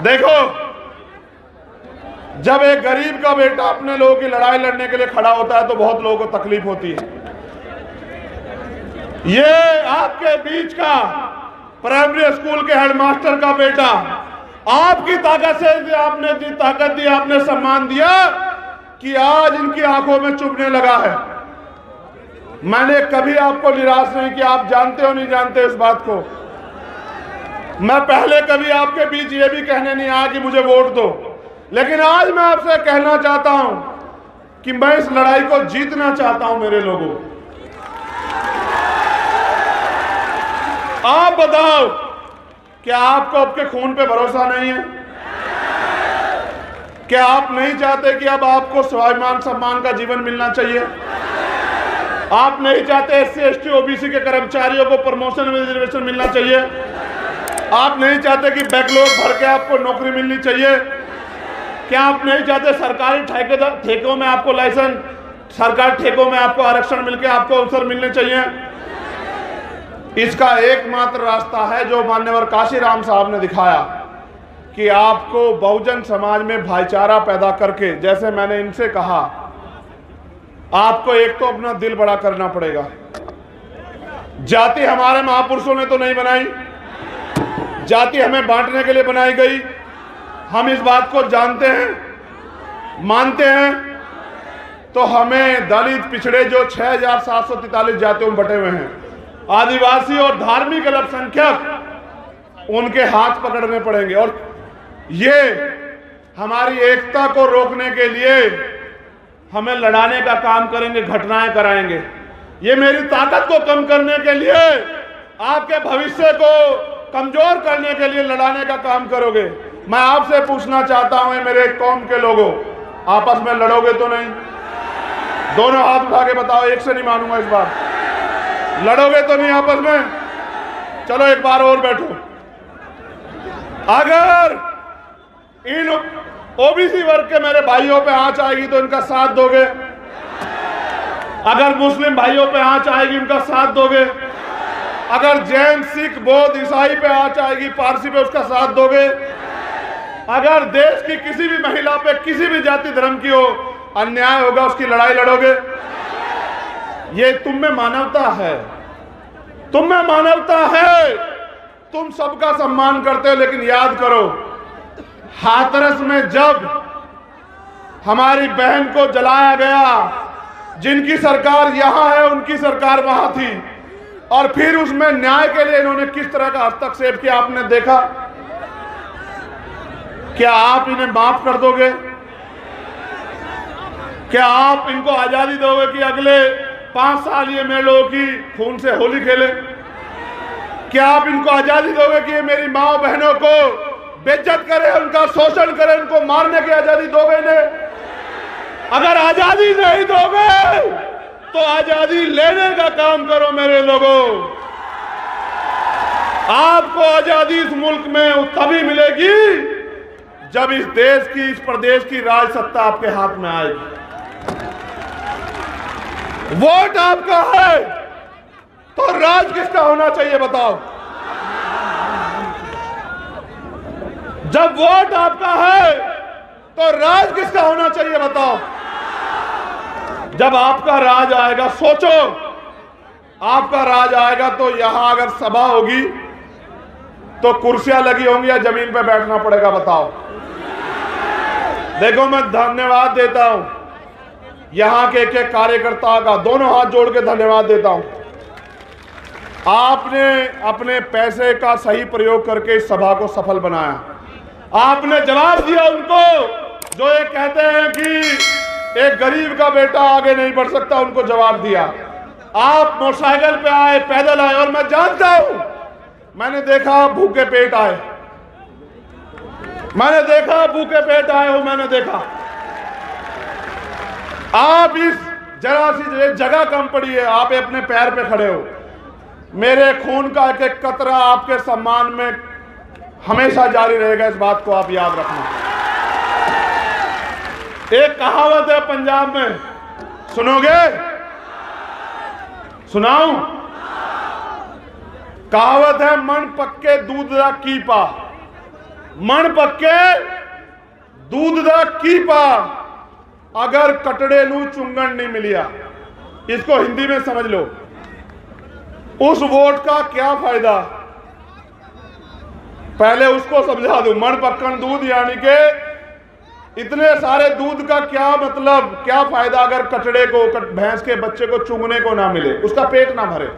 देखो, जब एक गरीब का बेटा अपने लोगों की लड़ाई लड़ने के लिए खड़ा होता है तो बहुत लोगों को तकलीफ होती है। ये आपके बीच का प्राइमरी स्कूल के हेडमास्टर का बेटा आपकी ताकत से आपने दी, ताकत दी, आपने सम्मान दिया कि आज इनकी आंखों में चुभने लगा है। मैंने कभी आपको निराश नहीं किया, आप जानते हो नहीं जानते इस बात को। मैं पहले कभी आपके बीच ये भी कहने नहीं आया कि मुझे वोट दो, लेकिन आज मैं आपसे कहना चाहता हूं कि मैं इस लड़ाई को जीतना चाहता हूं। मेरे लोगों, आप बताओ, क्या आपको आपके खून पे भरोसा नहीं है? क्या आप नहीं चाहते कि अब आपको स्वाभिमान सम्मान का जीवन मिलना चाहिए? आप नहीं चाहते SC ST OBC के कर्मचारियों को प्रमोशन में रिजर्वेशन मिलना चाहिए? आप नहीं चाहते कि बैकलॉग भर के आपको नौकरी मिलनी चाहिए? क्या आप नहीं चाहते सरकारी ठेकों में आपको लाइसेंस, सरकारी ठेकों में आपको आरक्षण मिलके आपको अवसर मिलने चाहिए? इसका एकमात्र रास्ता है जो मान्यवर काशीराम साहब ने दिखाया कि आपको बहुजन समाज में भाईचारा पैदा करके, जैसे मैंने इनसे कहा, आपको एक तो अपना दिल बड़ा करना पड़ेगा। जाति हमारे महापुरुषों ने तो नहीं बनाई, जाति हमें बांटने के लिए बनाई गई। हम इस बात को जानते हैं, मानते हैं। तो हमें दलित, पिछड़े जो 6743 जातियों में बटे हुए हैं, आदिवासी और धार्मिक अल्पसंख्यक, उनके हाथ पकड़ने पड़ेंगे। और ये हमारी एकता को रोकने के लिए हमें लड़ाने का काम करेंगे, घटनाएं कराएंगे। ये मेरी ताकत को कम करने के लिए, आपके भविष्य को कमजोर करने के लिए लड़ाने का काम करोगे। मैं आपसे पूछना चाहता हूं, मेरे कौम के लोगों, आपस में लड़ोगे तो नहीं? दोनों हाथ उठा के बताओ, एक से नहीं मानूंगा इस बार। लड़ोगे तो नहीं आपस में? चलो एक बार और बैठो। अगर इन OBC वर्ग के मेरे भाइयों पे आंच आएगी तो इनका साथ दोगे? अगर मुस्लिम भाइयों पे आंच आएगी, उनका साथ दोगे? अगर जैन, सिख, बौद्ध, ईसाई पे आंच आएगी, पारसी पे, उसका साथ दोगे? अगर देश की किसी भी महिला पे, किसी भी जाति धर्म की हो, अन्याय होगा, उसकी लड़ाई लड़ोगे? ये तुम में मानवता है, तुम में मानवता है। तुम सबका सम्मान करते हो, लेकिन याद करो, हाथरस में जब हमारी बहन को जलाया गया, जिनकी सरकार यहां है उनकी सरकार वहां थी, और फिर उसमें न्याय के लिए इन्होंने किस तरह का हस्तक्षेप किया आपने देखा? क्या आप इन्हें माफ कर दोगे? क्या आप इनको आजादी दोगे कि अगले 5 साल ये मेरे लोगों की खून से होली खेले? क्या आप इनको आजादी दोगे कि ये मेरी माँ बहनों को बेइज्जत करे, उनका शोषण करे, उनको मारने की आजादी दोगे इन्हें? अगर आजादी नहीं दोगे तो आजादी लेने का काम करो मेरे लोगों। आपको आजादी इस मुल्क में तभी मिलेगी जब इस देश की, इस प्रदेश की राज सत्ता आपके हाथ में आएगी। वोट आपका है तो राज किसका होना चाहिए बताओ? जब वोट आपका है तो राज किसका होना चाहिए बताओ? जब आपका राज आएगा, सोचो, आपका राज आएगा तो यहां अगर सभा होगी तो कुर्सियां लगी होंगी या जमीन पे बैठना पड़ेगा बताओ? देखो, मैं धन्यवाद देता हूं यहां के एक कार्यकर्ता का, दोनों हाथ जोड़ के धन्यवाद देता हूं। आपने अपने पैसे का सही प्रयोग करके इस सभा को सफल बनाया। आपने जवाब दिया उनको जो ये कहते हैं कि एक गरीब का बेटा आगे नहीं बढ़ सकता, उनको जवाब दिया। आप मोटरसाइकिल पे आए, पैदल आए, और मैं जानता हूं, मैंने देखा भूखे पेट आए, मैंने देखा भूखे पेट आए हो, मैंने देखा। आप इस जरा सी जगह कम पड़ी है, आप अपने पैर पे खड़े हो। मेरे खून का एक एक कतरा आपके सम्मान में हमेशा जारी रहेगा, इस बात को आप याद रखना। एक कहावत है पंजाब में, सुनोगे? सुनाऊं? कहावत है, मन पक्के दूध दा कीपा। मण पक्के दूध दा कीपा अगर कटड़े नू चुंगन नहीं मिलिया। इसको हिंदी में समझ लो, उस वोट का क्या फायदा। पहले उसको समझा दूं, मण पक्कन दूध यानी के इतने सारे दूध का क्या मतलब, क्या फायदा अगर कटड़े को, भैंस के बच्चे को चुंगने को ना मिले, उसका पेट ना भरे।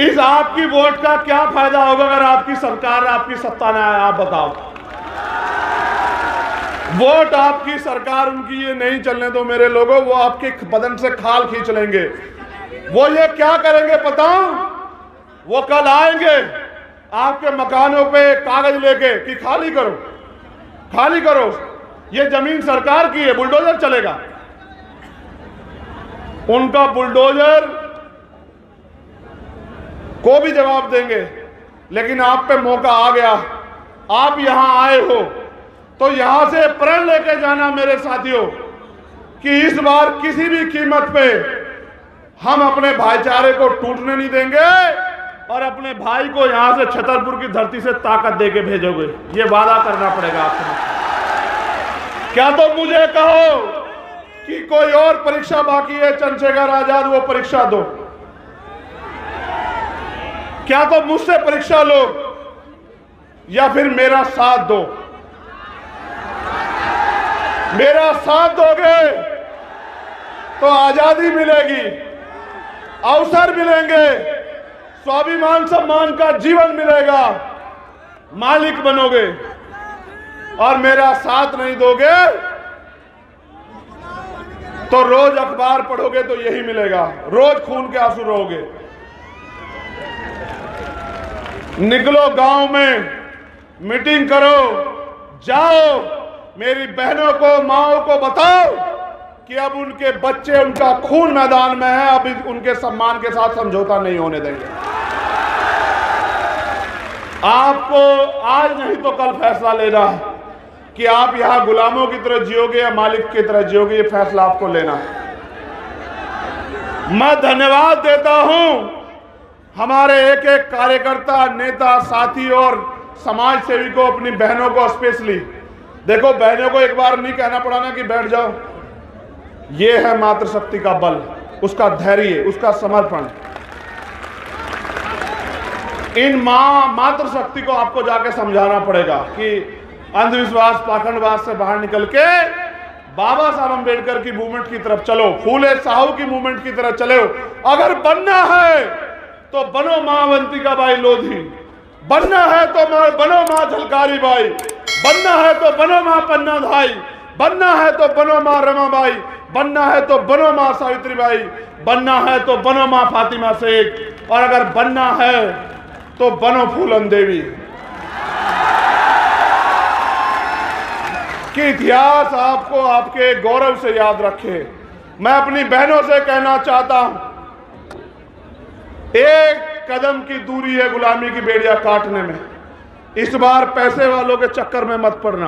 इस आपकी वोट का क्या फायदा होगा अगर आपकी सरकार, आपकी सत्ता ना आए? आप बताओ। वोट आपकी सरकार उनकी ये नहीं चलने दो मेरे लोगों, वो आपके बदन से खाल खींच लेंगे। वो ये क्या करेंगे पता? वो कल आएंगे आपके मकानों पे कागज लेके कि खाली करो, खाली करो, ये जमीन सरकार की है, बुलडोजर चलेगा। उनका बुलडोजर को भी जवाब देंगे। लेकिन आप पे मौका आ गया, आप यहां आए हो तो यहां से प्रण लेके जाना मेरे साथियों कि इस बार किसी भी कीमत पे हम अपने भाईचारे को टूटने नहीं देंगे और अपने भाई को यहां से छतरपुर की धरती से ताकत देके भेजोगे। ये वादा करना पड़ेगा आपको। क्या तो मुझे कहो कि कोई और परीक्षा बाकी है चंद्रशेखर आजाद, वो परीक्षा दो। क्या तो मुझसे परीक्षा लो या फिर मेरा साथ दो। मेरा साथ दोगे तो आजादी मिलेगी, अवसर मिलेंगे, स्वाभिमान सम्मान का जीवन मिलेगा, मालिक बनोगे। और मेरा साथ नहीं दोगे तो रोज अखबार पढ़ोगे तो यही मिलेगा, रोज खून के आंसू रोगे। निकलो गांव में, मीटिंग करो, जाओ, मेरी बहनों को, माओ को बताओ कि अब उनके बच्चे, उनका खून मैदान में है, अब उनके सम्मान के साथ समझौता नहीं होने देंगे। आपको आज नहीं तो कल फैसला लेना है कि आप यहां गुलामों की तरह जियोगे या मालिक की तरह जियोगे। ये फैसला आपको लेना है। मैं धन्यवाद देता हूं हमारे एक एक कार्यकर्ता, नेता, साथी और समाज सेवी को, अपनी बहनों को स्पेशली। देखो, बहनों को एक बार नहीं कहना पड़ा ना कि बैठ जाओ। ये है मातृशक्ति का बल, उसका धैर्य, उसका समर्पण। इन मातृशक्ति को आपको जाके समझाना पड़ेगा कि अंधविश्वास, पाखंडवाद से बाहर निकल के बाबा साहब अम्बेडकर की मूवमेंट की तरफ चलो, फूले साहू की मूवमेंट की तरफ चलो। अगर बनना है तो बनो मां अवंतिका बाई लोधी, बनना है तो बनो मां झलकारी बाई, बनना है तो बनो मां पन्ना धाई, बनना है तो बनो मां रमाबाई, बनना है तो बनो मां सावित्री बाई, बनना है तो बनो मां फातिमा शेख, और अगर बनना है तो बनो फूलन देवी। कि इतिहास आपको आपके गौरव से याद रखे। मैं अपनी बहनों से कहना चाहता हूं, एक कदम की दूरी है गुलामी की बेड़ियां काटने में। इस बार पैसे वालों के चक्कर में मत पड़ना,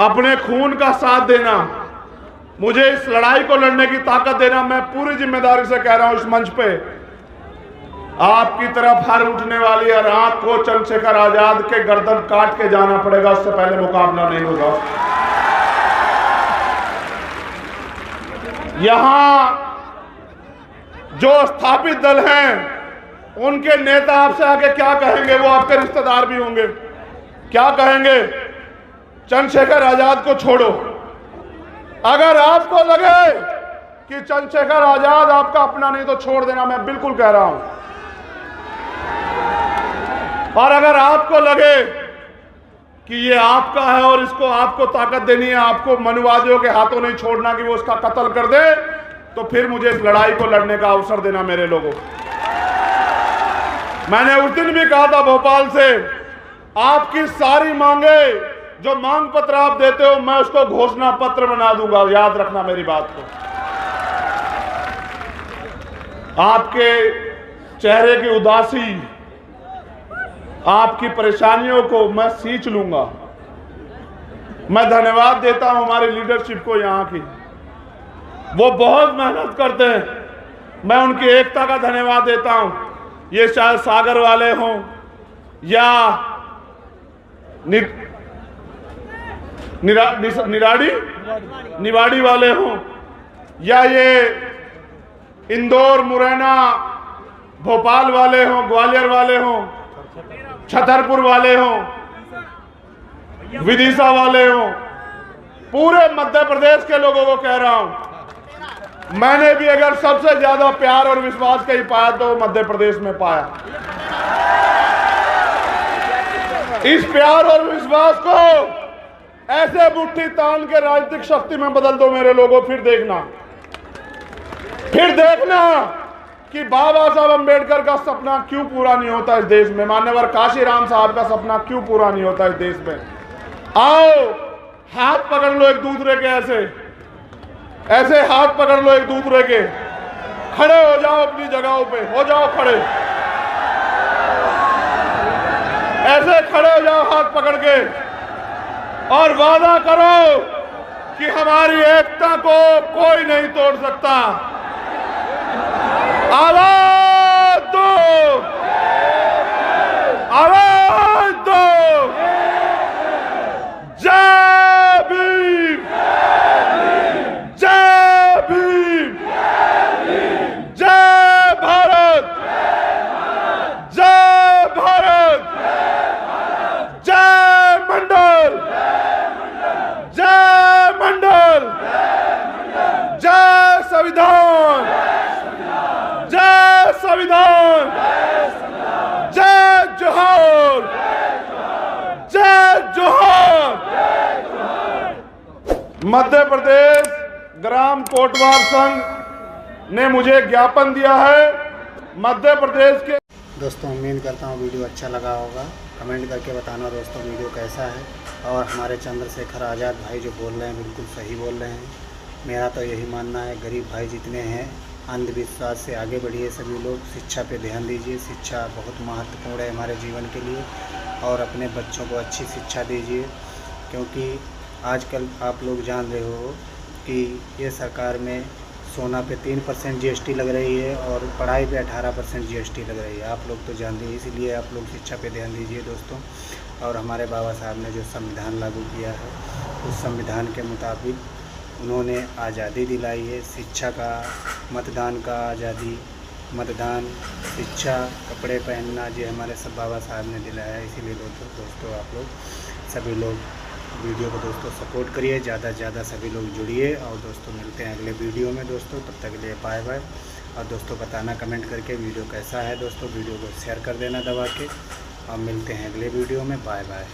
अपने खून का साथ देना, मुझे इस लड़ाई को लड़ने की ताकत देना। मैं पूरी जिम्मेदारी से कह रहा हूं इस मंच पे, आपकी तरफ हर उठने वाली हर आंख को चंद्रशेखर आजाद के गर्दन काट के जाना पड़ेगा, उससे पहले मुकाबला नहीं होगा। यहां जो स्थापित दल हैं उनके नेता आपसे आके क्या कहेंगे? वो आपके रिश्तेदार भी होंगे। क्या कहेंगे? चंद्रशेखर आजाद को छोड़ो। अगर आपको लगे कि चंद्रशेखर आजाद आपका अपना नहीं तो छोड़ देना, मैं बिल्कुल कह रहा हूं। और अगर आपको लगे कि ये आपका है और इसको आपको ताकत देनी है, आपको मनुवादियों के हाथों नहीं छोड़ना कि वो उसका कत्ल कर दे, तो फिर मुझे इस लड़ाई को लड़ने का अवसर देना मेरे लोगों। मैंने उस दिन भी कहा था भोपाल से, आपकी सारी मांगे, जो मांग पत्र आप देते हो, मैं उसको घोषणा पत्र बना दूंगा। याद रखना मेरी बात को। आपके चेहरे की उदासी, आपकी परेशानियों को मैं सींच लूंगा। मैं धन्यवाद देता हूं हमारी लीडरशिप को यहां की, वो बहुत मेहनत करते हैं। मैं उनकी एकता का धन्यवाद देता हूं। ये चाहे सागर वाले हों या निवाड़ी वाले हों, या ये इंदौर, मुरैना, भोपाल वाले हों, ग्वालियर वाले हों, छतरपुर वाले हों, विदिशा वाले हों, पूरे मध्य प्रदेश के लोगों को कह रहा हूं, मैंने भी अगर सबसे ज्यादा प्यार और विश्वास कहीं पाया तो मध्य प्रदेश में पाया। इस प्यार और विश्वास को ऐसे मुट्ठी तान के राजनीतिक शक्ति में बदल दो मेरे लोगों, फिर देखना कि बाबा साहब अंबेडकर का सपना क्यों पूरा नहीं होता इस देश में, मान्यवर काशीराम साहब का सपना क्यों पूरा नहीं होता इस देश में। आओ हाथ पकड़ लो एक दूसरे के, ऐसे हाथ पकड़ लो एक दूसरे के, खड़े हो जाओ अपनी जगहों पे, हो जाओ खड़े, ऐसे खड़े हो जाओ हाथ पकड़ के और वादा करो कि हमारी एकता को कोई नहीं तोड़ सकता। आवाज दो, आवाज दो, जय भीम, जय भीम, जय भारत, जय भारत, जय मंडल, जय मंडल, जय संविधान, जय संविधान, जय जोहार, जय जोहार। मध्य प्रदेश ग्राम कोटवार संघ ने मुझे ज्ञापन दिया है। मध्य प्रदेश के दोस्तों, उम्मीद करता हूँ वीडियो अच्छा लगा होगा। कमेंट करके बताना दोस्तों वीडियो कैसा है। और हमारे चंद्रशेखर आज़ाद भाई जो बोल रहे हैं बिल्कुल सही बोल रहे हैं। मेरा तो यही मानना है, गरीब भाई जितने हैं अंधविश्वास से आगे बढ़िए सभी लोग, शिक्षा पे ध्यान दीजिए। शिक्षा बहुत महत्वपूर्ण है हमारे जीवन के लिए, और अपने बच्चों को अच्छी शिक्षा दीजिए, क्योंकि आजकल आप लोग जान रहे हो कि ये सरकार में सोना पे 3% GST लग रही है और पढ़ाई पे 18% GST लग रही है। आप लोग तो जानते हैं, इसीलिए आप लोग शिक्षा पे ध्यान दीजिए दोस्तों। और हमारे बाबा साहब ने जो संविधान लागू किया है, उस संविधान के मुताबिक उन्होंने आज़ादी दिलाई है, शिक्षा का, मतदान का आज़ादी, मतदान, शिक्षा, कपड़े पहनना, जो हमारे सब बाबा साहब ने दिलाया है। इसीलिए दोस्तों आप लोग सभी लोग वीडियो को दोस्तों सपोर्ट करिए, ज़्यादा से ज़्यादा सभी लोग जुड़िए। और दोस्तों मिलते हैं अगले वीडियो में दोस्तों, तब तक के लिए बाय बाय। और दोस्तों बताना कमेंट करके वीडियो कैसा है दोस्तों, वीडियो को शेयर कर देना दबा के। और मिलते हैं अगले वीडियो में, बाय बाय।